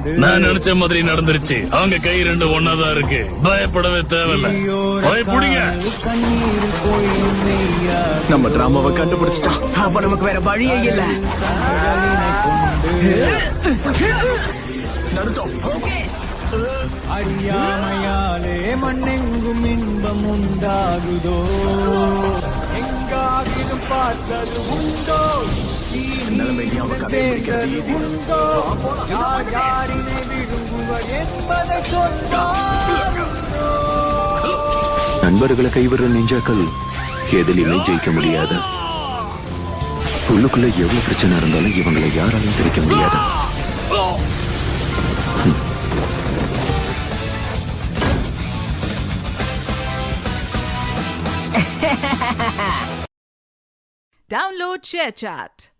நான் நினைச்ச மாதிரி நடந்துருச்சு. அவங்க கை ரெண்டு ஒன்னாதான் இருக்கு. பயப்படவே தேவையில்ல. பயப்படுங்க. நம்ம டிராமாவை கண்டுபிடிச்சிட்டோம். அப்ப நமக்கு வேற வழியே இல்ல. அறியாமையாலே மண்ணெங்கும் இன்பம் உண்டாகுதோ, எங்காகிலும் பார்த்தது உண்டோ, உண்டோ, யார் யாரினை விரும்புவர் என்பதை சொன்னார். நண்பர்களை கைவிடுற நெஞ்சாக்கள் எதிலுமே ஜெயிக்க முடியாது. உள்ளுக்குள்ள எவ்வளவு பிரச்சனை இருந்தாலும் இவங்களை யாராலையும் பிரிக்க முடியாது. Download ShareChat.